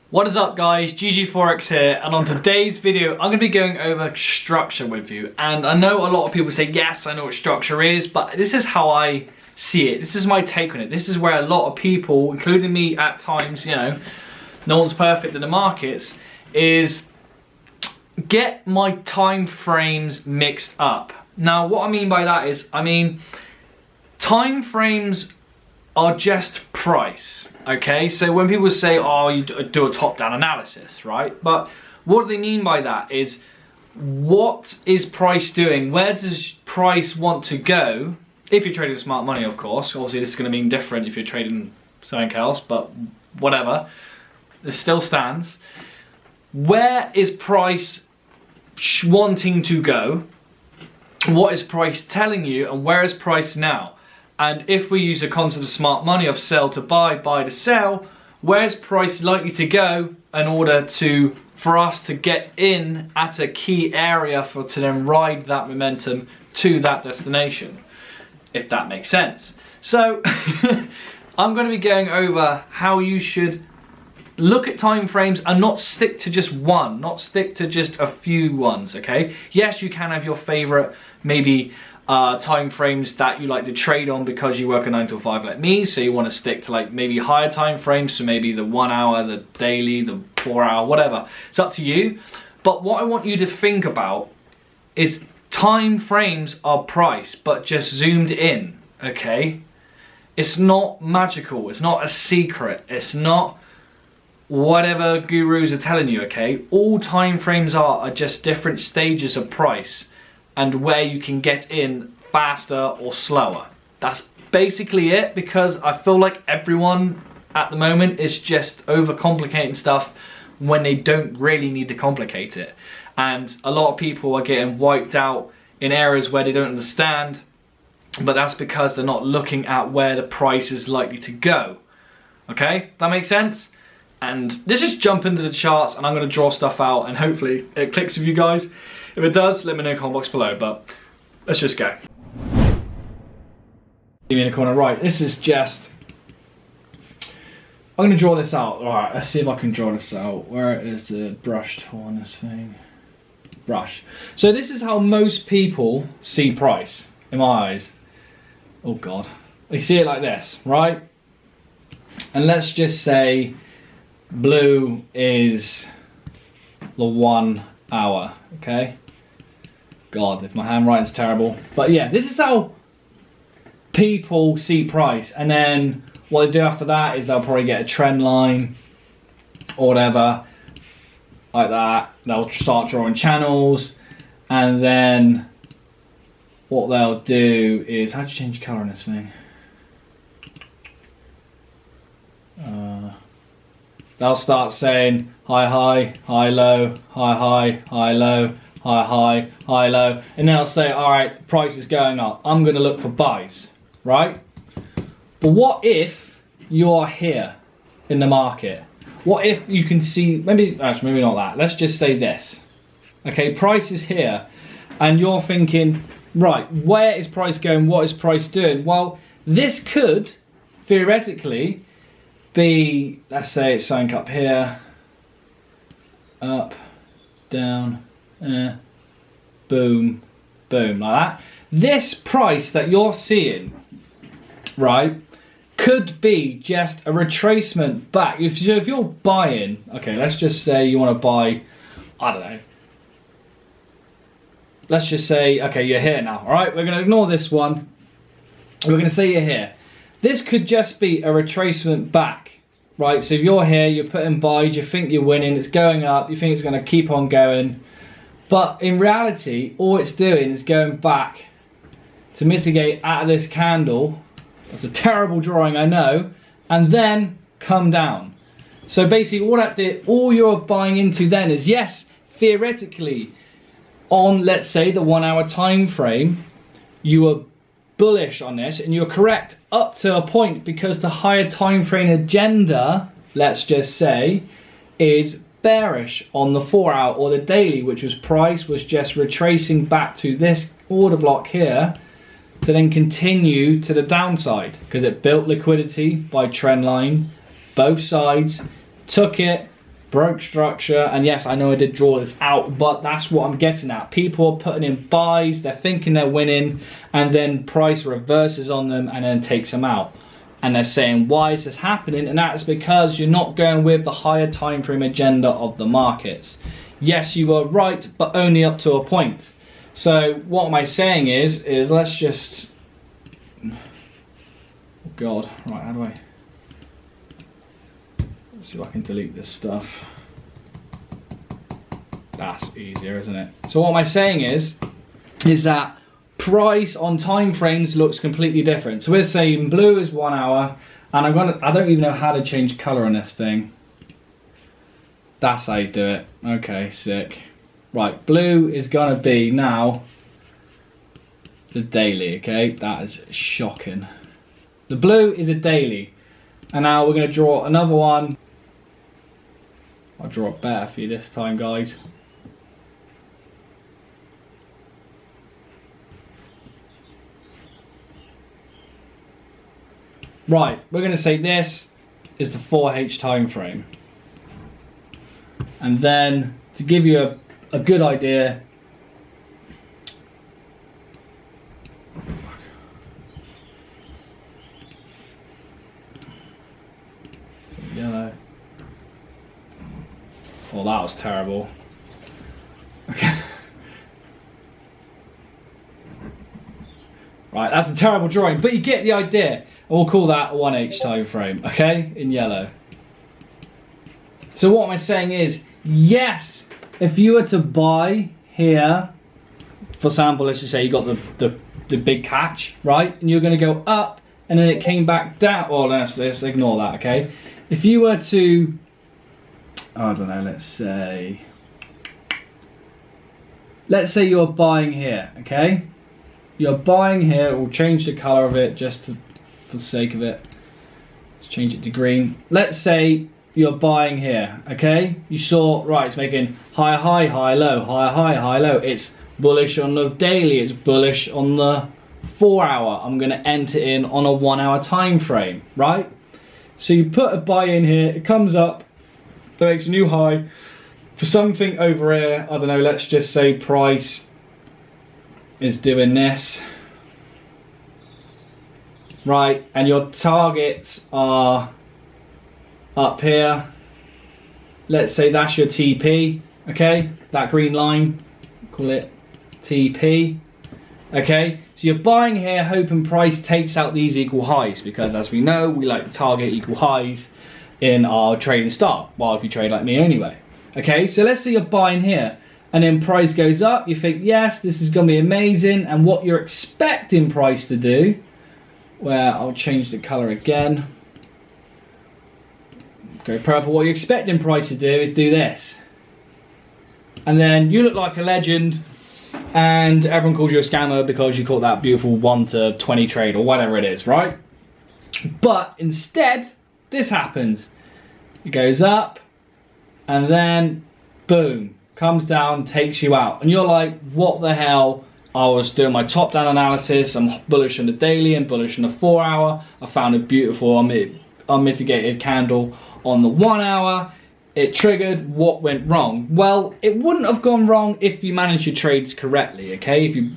What is up guys, GGFOREX here, and on today's video I'm going to be going over structure with you. And I know a lot of people say yes, I know what structure is, but this is how I see it. This is my take on it. This is where a lot of people, including me at times, you know, no one's perfect in the markets, is get my time frames mixed up. Now what I mean by that is, time frames are just price, okay? So when people say, oh, you do a top-down analysis, right? But what they mean by that is, what is price doing? Where does price want to go? If you're trading smart money, of course. Obviously, this is going to mean different if you're trading something else, but whatever. This still stands. Where is price wanting to go? What is price telling you? And where is price now? And if we use the concept of smart money of sell to buy, buy to sell, where's price likely to go in order for us to get in at a key area to then ride that momentum to that destination, if that makes sense. So I'm going to be going over how you should look at time frames and not stick to just one, not stick to just a few ones, okay? Yes, you can have your favorite maybe time frames that you like to trade on because you work a 9 to 5 like me, so you want to stick to like maybe higher time frames, so maybe the 1 hour, the daily, the 4 hour, whatever. It's up to you. But what I want you to think about is time frames are price, but just zoomed in, okay? It's not magical, it's not a secret, it's not whatever gurus are telling you, okay? All time frames are just different stages of price and where you can get in faster or slower. That's basically it, because I feel like everyone at the moment is just overcomplicating stuff when they don't really need to complicate it. And a lot of people are getting wiped out in areas where they don't understand, but that's because they're not looking at where the price is likely to go. Okay, that makes sense? And let's just jump into the charts, and I'm going to draw stuff out, and hopefully it clicks with you guys. If it does, let me know in the comment box below, but let's just go. See me in the corner right. This is just, I'm going to draw this out. Alright, let's see if I can draw this out. Where is the brush tool on this thing? Brush. So this is how most people see price, in my eyes. Oh God. They see it like this, right? And let's just say blue is the 1 hour, okay? God, if my handwriting's terrible. But yeah, this is how people see price. And then what they do after that is they'll probably get a trend line or whatever, like that. They'll start drawing channels. And then what they'll do is, how do you change colour on this thing? They'll start saying high, high, high, low, high, high, high, low, high, high, high, low, and then they'll say, all right, the price is going up. I'm going to look for buys, right? But what if you're here in the market? What if you can see, maybe not that. Let's just say this. Okay, price is here, and you're thinking, right, where is price going? What is price doing? Well, this could theoretically be, let's say it's something up here, up, down, boom, boom, like that. This price that you're seeing, right, could be just a retracement back. If you're buying, okay, let's just say you want to buy, I don't know, let's just say, okay, you're here now, all right? We're going to ignore this one. We're going to say you're here. This could just be a retracement back, right? So if you're here, you're putting buys, you think you're winning, it's going up, you think it's going to keep on going. But in reality, all it's doing is going back to mitigate out of this candle. That's a terrible drawing, I know. And then come down. So basically all that did, all you're buying into then is, yes, theoretically, on, let's say, the 1 hour time frame, you were bullish on this, and you're correct up to a point, because the higher time frame agenda, let's just say, is bearish on the 4 hour or the daily, which was price was just retracing back to this order block here to then continue to the downside, because it built liquidity by trend line, both sides, took it, broke structure, and yes, I know I did draw this out, but that's what I'm getting at. People are putting in buys, they're thinking they're winning, and then price reverses on them and then takes them out. And they're saying, why is this happening? And that's because you're not going with the higher time frame agenda of the markets. Yes, you are right, but only up to a point. So what am I saying is let's just, oh God, right, how do I, let's see if I can delete this stuff. That's easier, isn't it? So what am I saying is that price on time frames looks completely different. So we're saying blue is 1 hour, and I don't even know how to change color on this thing. That's how you do it. Okay, sick. Right, blue is gonna be now the daily, okay? That is shocking. The blue is a daily. And now we're gonna draw another one. I'll draw it better for you this time, guys. Right, we're going to say this is the 4H time frame. And then to give you a good idea, some yellow. Oh, that was terrible. Okay. Right, that's a terrible drawing, but you get the idea. We'll call that a 1H time frame, okay, in yellow. So what am I saying is, yes, if you were to buy here, for example, let's just say you got the big catch, right, and you're going to go up, and then it came back down. Well, let's ignore that, okay. If you were to, I don't know, let's say you're buying here, okay. You're buying here. We'll change the color of it just for the sake of it. Let's change it to green. Let's say you're buying here, okay? You saw, right, it's making high, high, high, low, high, high, high, low. It's bullish on the daily. It's bullish on the 4 hour. I'm going to enter in on a 1 hour time frame, right? So you put a buy in here. It comes up. That makes a new high. For something over here, I don't know, let's just say price is doing this, right, and your targets are up here. Let's say that's your TP, okay, that green line, call it TP, okay. So you're buying here hoping price takes out these equal highs, because as we know, we like to target equal highs in our trading style, well, if you trade like me anyway, okay. So let's say you're buying here, and then price goes up, you think, yes, this is going to be amazing, and what you're expecting price to do, where I'll change the color again, go purple, what you're expecting price to do is do this. And then you look like a legend, and everyone calls you a scammer because you caught that beautiful 1 to 20 trade, or whatever it is, right? But instead, this happens. It goes up, and then, boom, comes down, takes you out, and you're like, what the hell? I was doing my top-down analysis, I'm bullish on the daily and bullish on the 4 hour, I found a beautiful unmitigated candle on the 1 hour, it triggered, what went wrong? Well, it wouldn't have gone wrong if you managed your trades correctly, okay? If you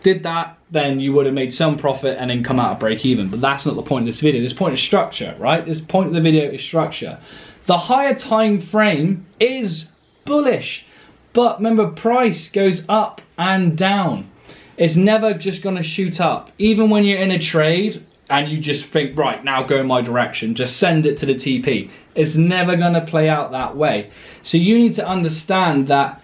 did that, then you would have made some profit and then come out of break even, but that's not the point of this video. This point is structure, right? This point of the video is structure. The higher time frame is bullish. But remember, price goes up and down. It's never just going to shoot up. Even when you're in a trade and you just think, right, now go in my direction, just send it to the TP. It's never going to play out that way. So you need to understand that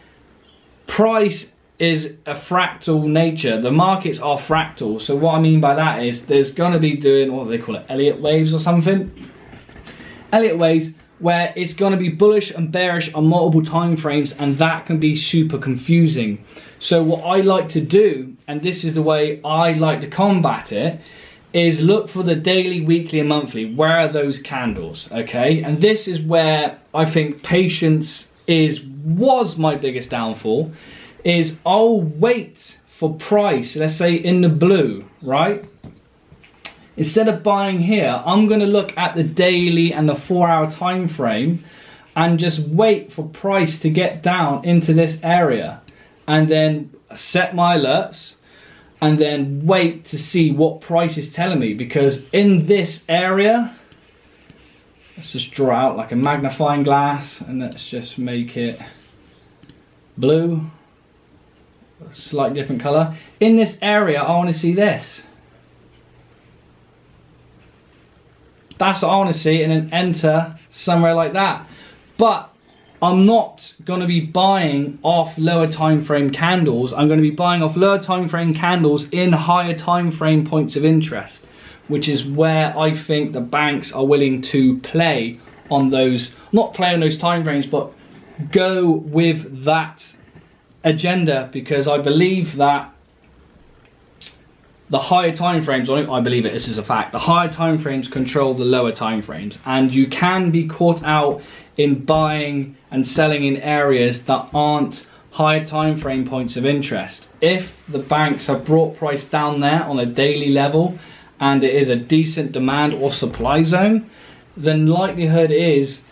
price is a fractal nature. The markets are fractal. So what I mean by that is there's going to be doing, what do they call it, Elliott waves or something? Elliott waves, where it's going to be bullish and bearish on multiple time frames, and that can be super confusing. So what I like to do, and this is the way I like to combat it, is look for the daily, weekly and monthly. Where are those candles, okay? And this is where I think patience was my biggest downfall, is I'll wait for price, let's say in the blue, right? Instead of buying here, I'm going to look at the daily and the 4 hour time frame, and just wait for price to get down into this area, and then set my alerts, and then wait to see what price is telling me. Because in this area, let's just draw out like a magnifying glass, and let's just make it blue, a slightly different color. In this area, I want to see this. That's what I want to see, and then enter somewhere like that. But I'm not going to be buying off lower time frame candles. I'm going to be buying off lower time frame candles in higher time frame points of interest, which is where I think the banks are willing to play on those, not play on those time frames, but go with that agenda, because I believe that the higher time frames, I believe it, this is a fact, the higher time frames control the lower time frames, and you can be caught out in buying and selling in areas that aren't higher time frame points of interest. If the banks have brought price down there on a daily level and it is a decent demand or supply zone, then likelihood is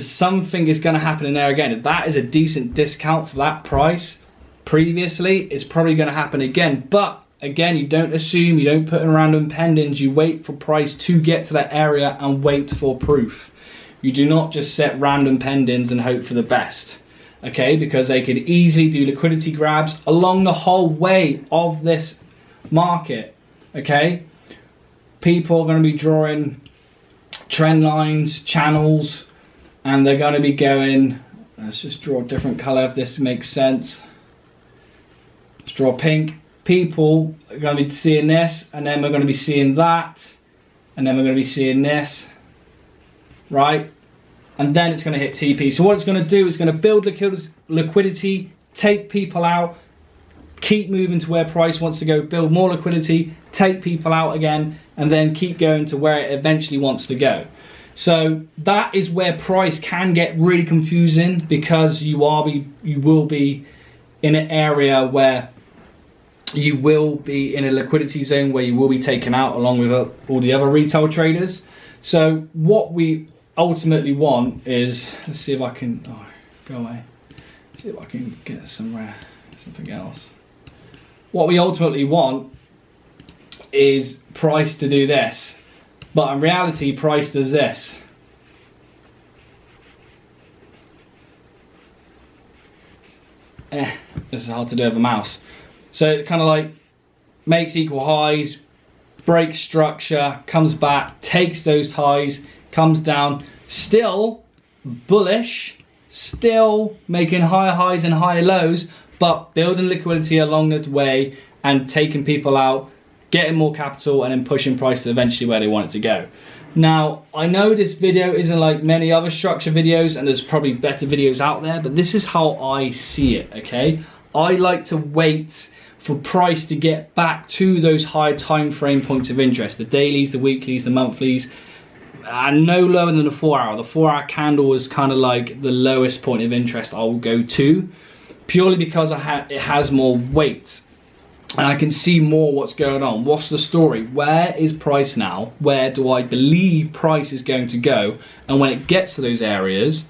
something is going to happen in there again. If that is a decent discount for that price previously, it's probably going to happen again. But again, you don't assume, you don't put in random pendings, you wait for price to get to that area and wait for proof. You do not just set random pendings and hope for the best, okay? Because they could easily do liquidity grabs along the whole way of this market, okay? People are going to be drawing trend lines, channels, and they're going to be going, let's just draw a different color if this makes sense. Let's draw pink. People are going to be seeing this, and then we're going to be seeing that, and then we're going to be seeing this, right? And then it's going to hit TP. So what it's going to do is going to build liquidity, take people out, keep moving to where price wants to go, build more liquidity, take people out again, and then keep going to where it eventually wants to go. So that is where price can get really confusing, because you will be in an area where you will be in a liquidity zone where you will be taken out along with all the other retail traders. So what we ultimately want is, let's see if I can, oh, go away. Let's see if I can get somewhere, something else. What we ultimately want is price to do this, but in reality, price does this. This is hard to do with a mouse. So it kind of like makes equal highs, breaks structure, comes back, takes those highs, comes down, still bullish, still making higher highs and higher lows, but building liquidity along the way and taking people out, getting more capital, and then pushing price to eventually where they want it to go. Now, I know this video isn't like many other structure videos, and there's probably better videos out there, but this is how I see it, okay? I like to wait for price to get back to those high time frame points of interest, the dailies, the weeklies, the monthlies, and no lower than the 4 hour. The 4 hour candle is kind of like the lowest point of interest I'll go to, purely because it has more weight and I can see more what's going on. What's the story? Where is price now? Where do I believe price is going to go? And when it gets to those areas,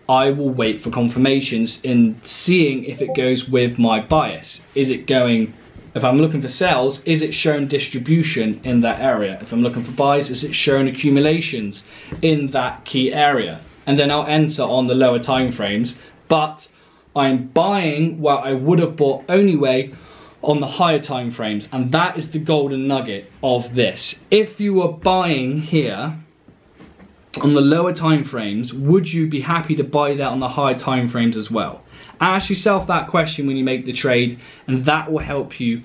I will wait for confirmations in seeing if it goes with my bias. Is it going, if I'm looking for sales, is it showing distribution in that area? If I'm looking for buys, is it showing accumulations in that key area? And then I'll enter on the lower time frames, but I'm buying what I would have bought anyway on the higher time frames, and that is the golden nugget of this. If you were buying here on the lower time frames, would you be happy to buy that on the higher time frames as well? Ask yourself that question when you make the trade, and that will help you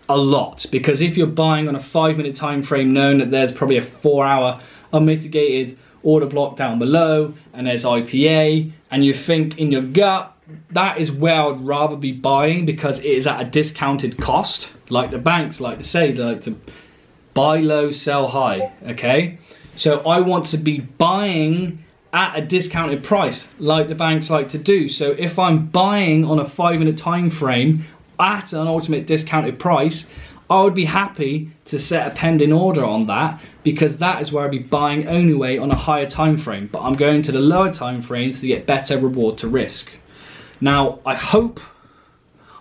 a lot. Because if you're buying on a 5-minute time frame, knowing that there's probably a 4 hour unmitigated order block down below, and there's IPA, and you think in your gut, that is where I would rather be buying, because it is at a discounted cost. Like the banks like to say, they like to buy low, sell high, okay? So I want to be buying at a discounted price, like the banks like to do. So if I'm buying on a 5-minute time frame at an ultimate discounted price, I would be happy to set a pending order on that, because that is where I'd be buying anyway on a higher time frame, but I'm going to the lower time frames to get better reward to risk. Now, I hope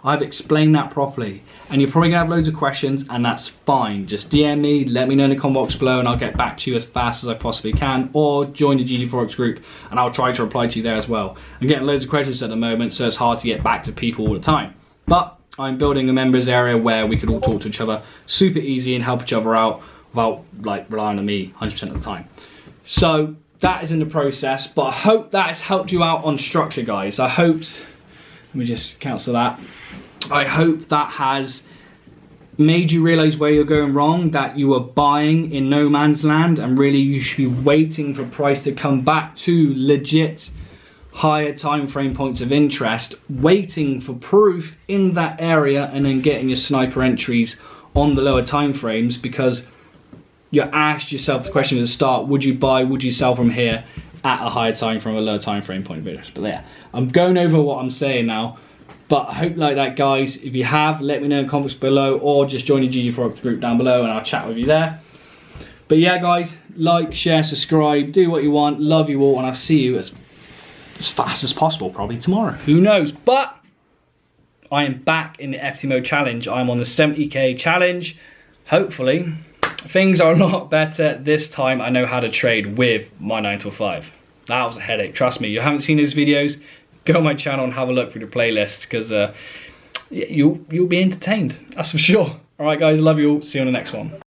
I've explained that properly, and you're probably gonna have loads of questions, and that's fine. Just DM me, let me know in the comment box below, and I'll get back to you as fast as I possibly can, or join the GGFOREX group, and I'll try to reply to you there as well. I'm getting loads of questions at the moment, so it's hard to get back to people all the time. But I'm building a members area where we could all talk to each other super easy and help each other out without like relying on me 100% of the time. So that is in the process, but I hope that has helped you out on structure, guys. I hope, let me just cancel that. I hope that has made you realize where you're going wrong, that you are buying in no man's land, and really you should be waiting for price to come back to legit higher time frame points of interest, waiting for proof in that area, and then getting your sniper entries on the lower time frames, because you asked yourself the question at the start: would you buy, would you sell from here at a higher time frame, a lower time frame point of interest? But yeah, I'm going over what I'm saying now, but I hope you like that, guys. If you have, let me know in the comments below, or just join the GGFOREX group down below and I'll chat with you there. But yeah, guys, like, share, subscribe, do what you want. Love you all, and I'll see you as fast as possible, probably tomorrow, who knows. But I am back in the FT mode challenge. I'm on the 70k challenge. Hopefully things are a lot better this time. I know how to trade with my 9 till 5. That was a headache, trust me. You haven't seen those videos, go on my channel and have a look through the playlist, because you'll be entertained, that's for sure. All right, guys, love you all, see you on the next one.